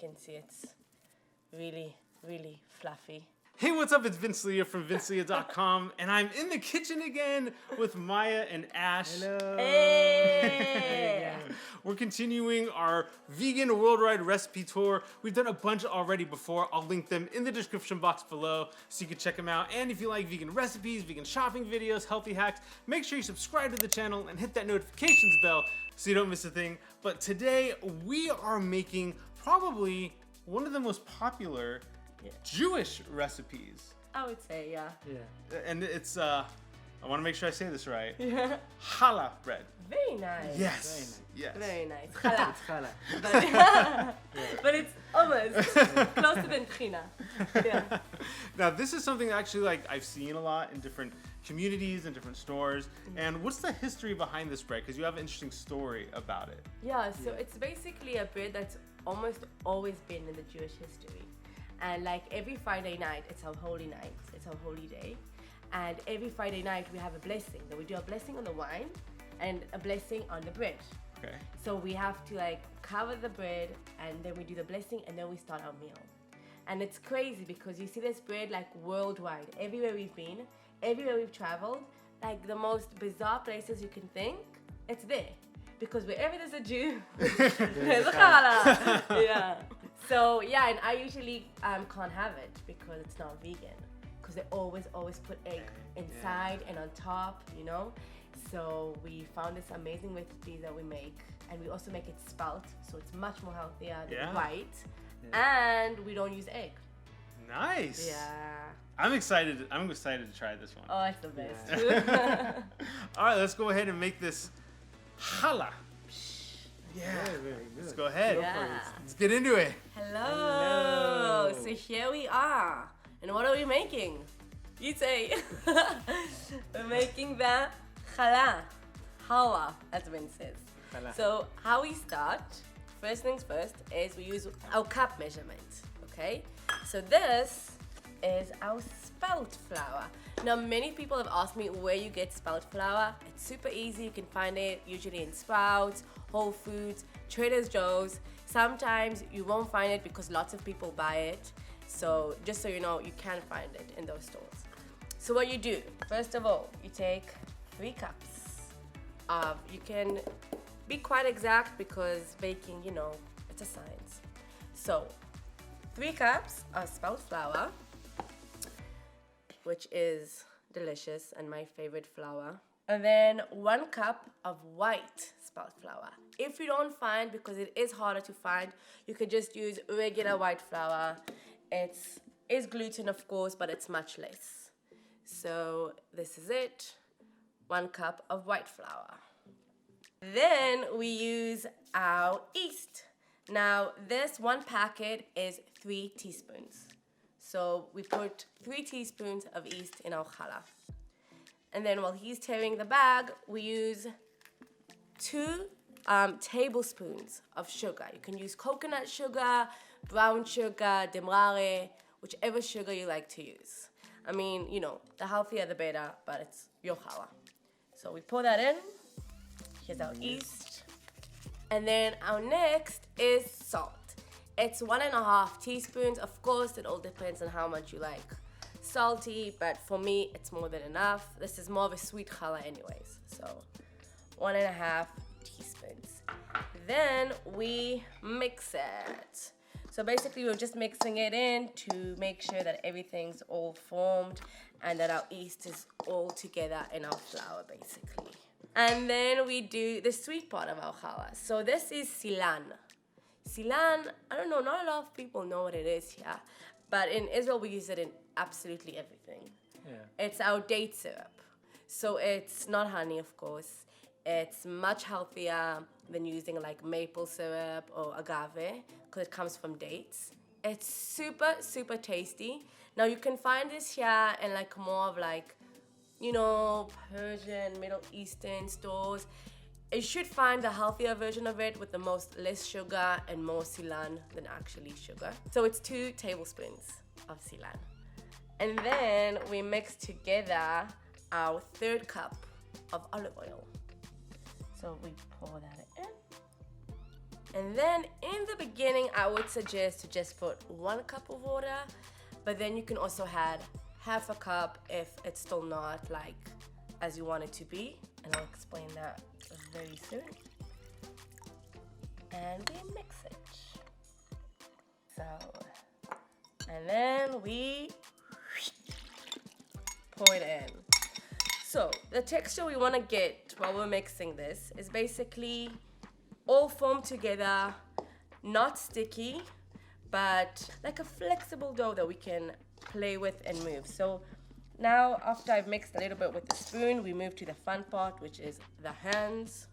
can see it's really, really fluffy. Hey, what's up? It's Vince Leah from VinceLeah.com, and I'm in the kitchen again with Maya and Ash. Hello. Hey! We're continuing our vegan worldwide recipe tour. We've done a bunch already before. I'll link them in the description box below so you can check them out. And if you like vegan recipes, vegan shopping videos, healthy hacks, make sure you subscribe to the channel and hit that notifications bell so you don't miss a thing. But today we are making probably one of the most popular Jewish recipes. I would say, yeah. And it's, I want to make sure I say this right. Yeah. Challah bread. Very nice. Yes. Yes. Very nice. Challah. It's challah. But it's almost closer than tchina. Yeah. Now, this is something actually like I've seen a lot in different communities and different stores. And what's the history behind this bread? Because you have an interesting story about it. Yeah, so it's basically a bread that's almost always been in the Jewish history. And like every Friday night, it's our holy night, it's our holy day. And every Friday night we have a blessing. Then we do a blessing on the wine and a blessing on the bread. Okay. So we have to like cover the bread and then we do the blessing and then we start our meal. And it's crazy because you see this bread like worldwide. Everywhere we've been, everywhere we've traveled, like the most bizarre places you can think, it's there. Because wherever there's a Jew, there's a challah. Yeah. So yeah, and I usually can't have it because it's not vegan. Because they always put egg inside and on top, you know. So we found this amazing recipe that we make, and we also make it SPELT, so it's much more healthier than white, and we don't use egg. Nice. Yeah. I'm excited to try this one. Oh, it's the best. All right, let's go ahead and make this challah. Yeah. Very good. Let's go ahead. Yeah. Let's get into it. Hello. So here we are. And what are we making? You say. We're making the challah, as Vince says. Challah. So how we start, first things first, is we use our cup measurement, okay? So this is our SPELT flour. Now, many people have asked me where you get SPELT flour. It's super easy. You can find it usually in Sprouts, Whole Foods, Trader Joe's. Sometimes you won't find it because lots of people buy it. So just so you know, you can find it in those stores. So what you do, first of all, you take 3 cups of, you can be quite exact because baking, you know, it's a science. So 3 cups of SPELT flour, which is delicious and my favorite flour. And then 1 cup of white SPELT flour. If you don't find, because it is harder to find, you can just use regular white flour. It is gluten, of course, but it's much less. So this is it, 1 cup of white flour. Then we use our yeast. Now this 1 packet is 3 teaspoons. So we put 3 teaspoons of yeast in our challah. And then while he's tearing the bag, we use 2 tablespoons of sugar. You can use coconut sugar, brown sugar, demrare, whichever sugar you like to use. I mean, you know, the healthier the better, but it's your challah. So we pour that in. Here's our yeast. And then our next is salt. It's 1.5 teaspoons. Of course, it all depends on how much you like salty, but for me, it's more than enough. This is more of a sweet challah anyways. So 1.5 teaspoons. Then we mix it. So basically, we're just mixing it in to make sure that everything's all formed and that our yeast is all together in our flour, basically. And then we do the sweet part of our challah. So this is SILAN. SILAN, I don't know, not a lot of people know what it is here, but in Israel we use it in absolutely everything. Yeah. It's our date syrup. So it's not honey, of course. It's much healthier than using like maple syrup or agave because it comes from dates. It's super, super tasty. Now you can find this here in like more of like, you know, Persian, Middle Eastern stores. You should find the healthier version of it with the most less sugar and more SILAN than actually sugar. So it's 2 tablespoons of SILAN. And then we mix together our 3rd cup of olive oil. So we pour that in. And then in the beginning, I would suggest to just put 1 cup of water, but then you can also add half a cup if it's still not like as you want it to be. And I'll explain that very soon. And we mix it. So, and then we pour it in. So the texture we want to get while we're mixing this is basically all foamed together, not sticky, but like a flexible dough that we can play with and move. So now after I've mixed a little bit with the spoon, we move to the fun part, which is the hands.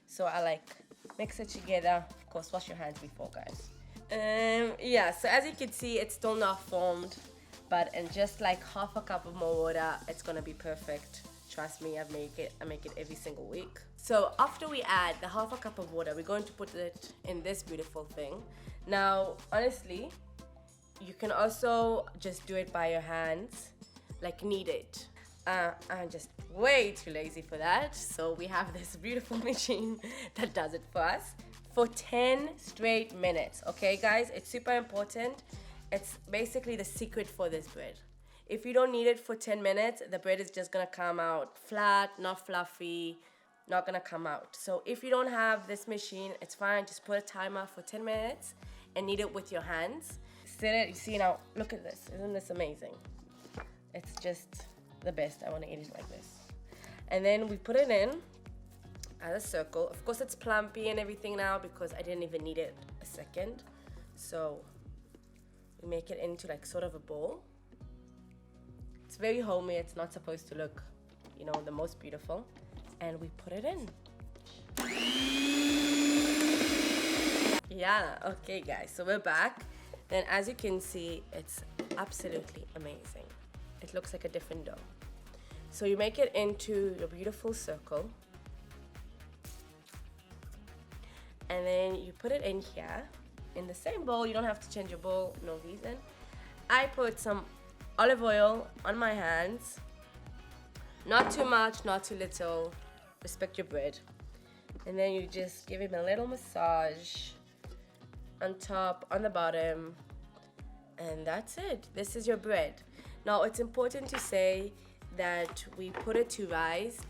So I like mix it together. Of course, wash your hands before, guys. Yeah, so as you can see, it's still not formed, but in just like half a cup of more water, it's gonna be perfect. Trust me, I make it every single week. So after we add the half a cup of water, we're going to put it in this beautiful thing. Now, honestly, you can also just do it by your hands, like knead it. I'm just way too lazy for that. So we have this beautiful machine that does it for us for 10 straight minutes. Okay, guys, it's super important. It's basically the secret for this bread. If you don't knead it for 10 minutes, the bread is just gonna come out flat, not fluffy, not gonna come out. So if you don't have this machine, it's fine. Just put a timer for 10 minutes and knead it with your hands. Sit it, you see now, look at this. Isn't this amazing? It's just the best. I wanna eat it like this. And then we put it in as a circle. Of course, it's plumpy and everything now because I didn't even need it a second. So we make it into like sort of a bowl. It's very homey. It's not supposed to look, you know, the most beautiful. And we put it in. Yeah, okay guys, so we're back. Then as you can see, it's absolutely amazing. It looks like a different dough. So you make it into your beautiful circle. And then you put it in here, in the same bowl. You don't have to change your bowl, no reason. I put some olive oil on my hands. Not too much, not too little. Respect your bread. And then you just give him a little massage on top, on the bottom. And that's it. This is your bread. Now, it's important to say that we put it to rise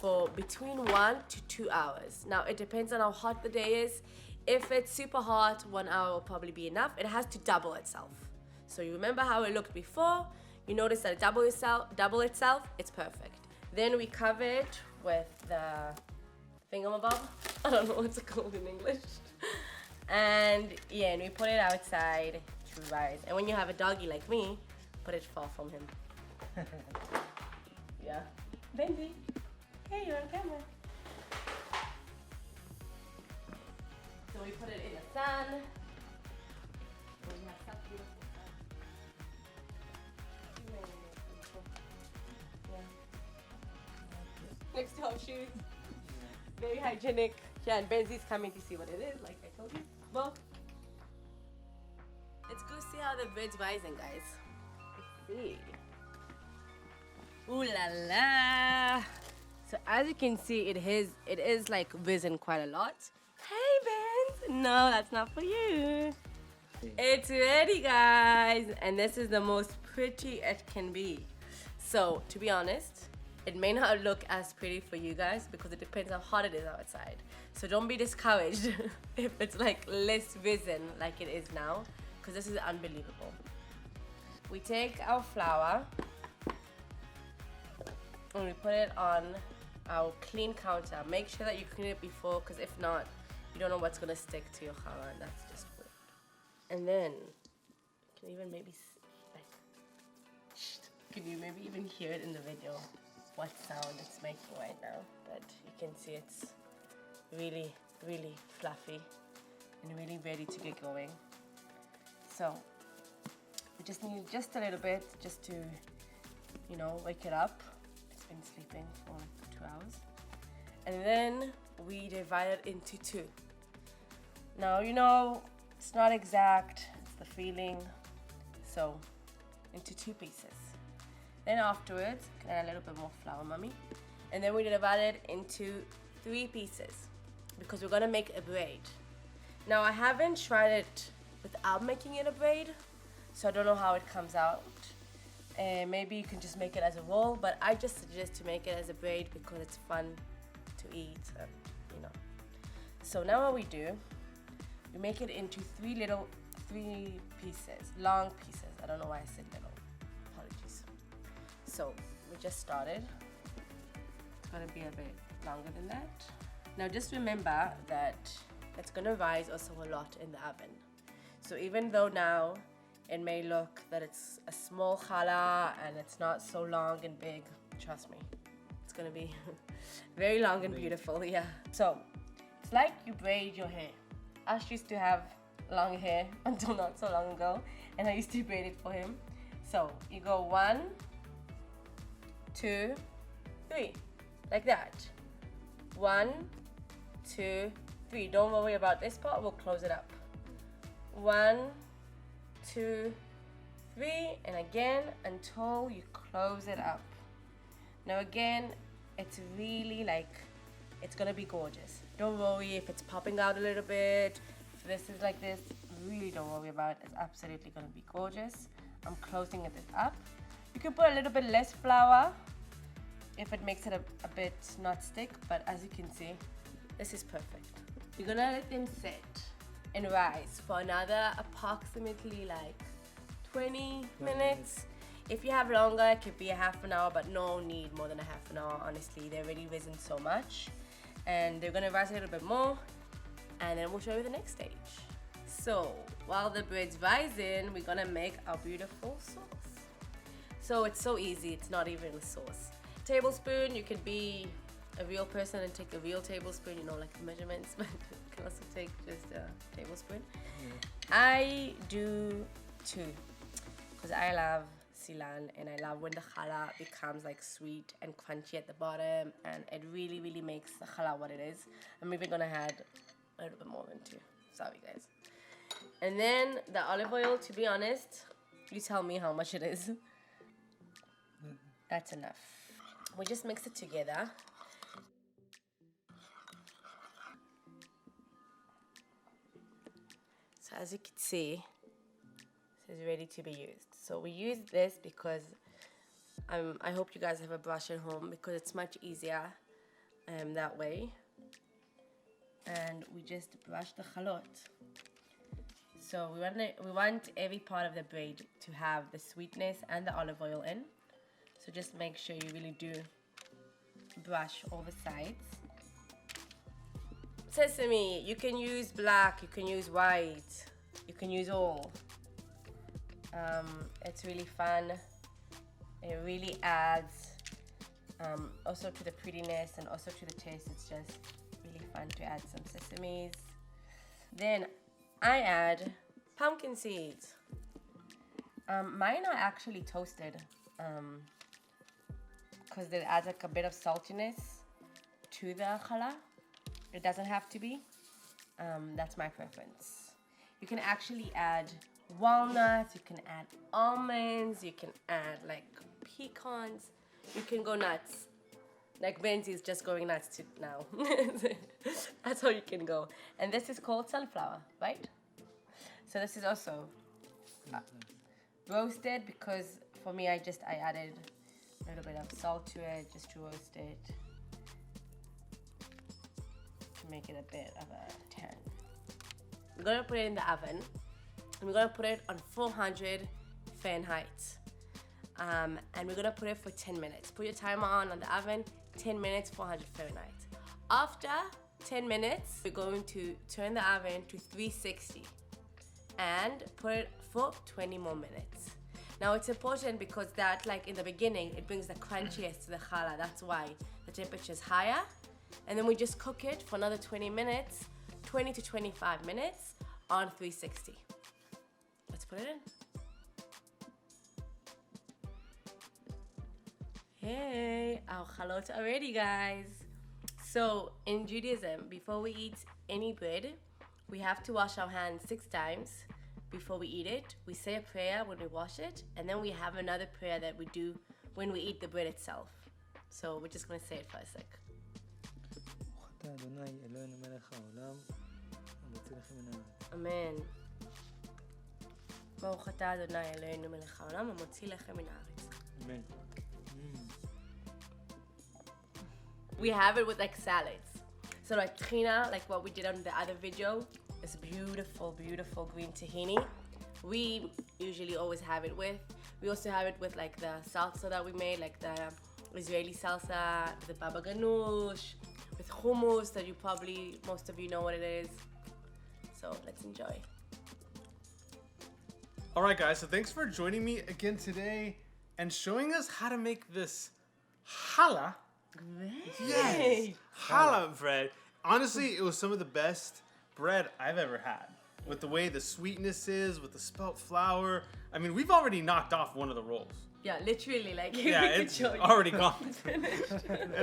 for between 1 to 2 hours. Now, it depends on how hot the day is. If it's super hot, 1 hour will probably be enough. It has to double itself. So you remember how it looked before. You notice that it double itself, it's perfect. Then we cover it with the thingamabob. I don't know what's it called in English. And yeah, and we put it outside to rise. And when you have a doggy like me, put it far from him. Yeah. Benji, hey, you're on camera. So we put it in the sun. And we have such beautiful sun. Yeah. Next to our shoes. Very hygienic. Yeah, and Benzi's coming to see what it is, like I told you. Well, let's go see how the bread's rising, guys. Let's see. Ooh la la. So as you can see, it is like risen quite a lot. Hey, Benz. No, that's not for you. It's ready, guys. And this is the most pretty it can be. So, to be honest, it may not look as pretty for you guys because it depends how hot it is outside. So don't be discouraged if it's like less risen like it is now, because this is unbelievable. We take our flour and we put it on our clean counter. Make sure that you clean it before, because if not, you don't know what's gonna stick to your challah, and that's just weird. And then you can even maybe can you maybe even hear it in the video? What sound it's making right now, but you can see it's really, really fluffy and really ready to get going. So we just need just a little bit just to, you know, wake it up. It's been sleeping for 2 hours. And then we divide it into 2. Now, you know, it's not exact, it's the feeling. So into 2 pieces. Then afterwards, can add a little bit more flour, mommy. And then we divide it into 3 pieces because we're gonna make a braid. Now I haven't tried it without making it a braid, so I don't know how it comes out. And maybe you can just make it as a roll, but I just suggest to make it as a braid because it's fun to eat, you know. So now what we do, we make it into three pieces, long pieces. I don't know why I said little, apologies. So we just started. It's gonna be a bit longer than that. Now just remember that it's gonna rise also a lot in the oven. So even though now it may look that it's a small challah and it's not so long and big, trust me, it's gonna be very long and beautiful, yeah. So it's like you braid your hair. Ash used to have long hair until not so long ago, and I used to braid it for him. So you go 1, 2, 3, like that. 1, 2, 3. Don't worry about this part, we'll close it up. 1, 2, 3, and again until you close it up. Now again, it's really like, it's gonna be gorgeous. Don't worry if it's popping out a little bit. If this is like this, really don't worry about it. It's absolutely gonna be gorgeous. I'm closing it up. You can put a little bit less flour if it makes it a bit not stick, but as you can see, this is perfect. You're gonna let them sit and rise for another approximately like 20 minutes. If you have longer, it could be a half an hour, but no need more than a half an hour, honestly. They're already risen so much. And they're gonna rise a little bit more, and then we'll show you the next stage. So, while the bread's rising, we're gonna make our beautiful sauce. So it's so easy, it's not even a sauce. Tablespoon, you could be a real person and take a real tablespoon, you know, like the measurements, but you can also take just a tablespoon. I do 2, because I love SILAN, and I love when the challah becomes like sweet and crunchy at the bottom, and it really, really makes the challah what it is. I'm even gonna add a little bit more than 2. Sorry, guys. And then the olive oil, to be honest, you tell me how much it is. That's enough. We just mix it together. So as you can see, this is ready to be used. So we use this because I hope you guys have a brush at home, because it's much easier that way. And we just brush the chalot. So we want every part of the bread to have the sweetness and the olive oil in. So just make sure you really do brush all the sides. Sesame, you can use black, you can use white, you can use all. It's really fun. It really adds also to the prettiness and also to the taste. It's just really fun to add some sesames. Then I add pumpkin seeds. Mine are actually toasted because it adds like a bit of saltiness to the challah. It doesn't have to be. That's my preference. You can actually add walnuts, you can add almonds, you can add like pecans. You can go nuts. Like Benzi is just going nuts now. That's how you can go. And this is called sunflower, right? So this is also roasted, because for me I added a little bit of salt to it just to roast it, to make it a bit of a tan. We're gonna put it in the oven, and we're gonna put it on 400 Fahrenheit. And we're gonna put it for 10 minutes. Put your timer on the oven, 10 minutes, 400 Fahrenheit. After 10 minutes, we're going to turn the oven to 360 and put it for 20 more minutes. Now it's important because that, like in the beginning, it brings the crunchiest to the challah. That's why the temperature is higher. And then we just cook it for another 20 minutes, 20 to 25 minutes on 360. Let's put it in. Hey, our chalot are ready, guys. So in Judaism, before we eat any bread, we have to wash our hands 6 times before we eat it. We say a prayer when we wash it, and then we have another prayer that we do when we eat the bread itself. So we're just gonna say it for a sec. אתה אדוני אלוהינו מלך העולם, המוציא לכם מן הארץ. אמן. ברוך אתה אדוני אלוהינו מלך העולם המוציא לחם מן הארץ. אמן. We have it with like salads. So like tahina, like what we did on the other video, is beautiful, beautiful green tahini. We usually always have it with. We also have it with like the salsa that we made, like the Israeli salsa, the baba ganoush, with hummus that you probably, most of you know what it is. So let's enjoy. All right, guys, so thanks for joining me again today and showing us how to make this challah. Yes, challah bread. Honestly, it was some of the best bread I've ever had. With the way the sweetness is, with the spelt flour. I mean, we've already knocked off one of the rolls. Yeah, literally, like Yeah, it's already gone. And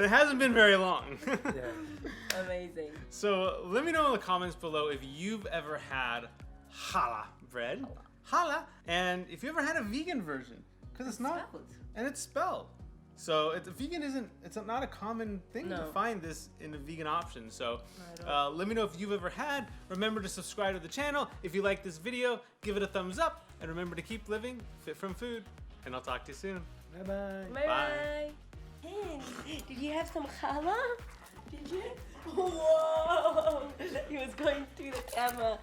it hasn't been very long. Yeah. Amazing. So let me know in the comments below if you've ever had challah bread. Challah. And if you ever had a vegan version. Because it's not. Spelled. And it's spelled. So vegan it's not a common thing to No. find this in a vegan option. So Not at all. let me know if you've ever had. Remember to subscribe to the channel. If you like this video, give it a thumbs up. And remember to keep living fit from food. And I'll talk to you soon. Bye-bye. Bye bye. Hey, did you have some challah? Did you? Whoa! He was going through the camera.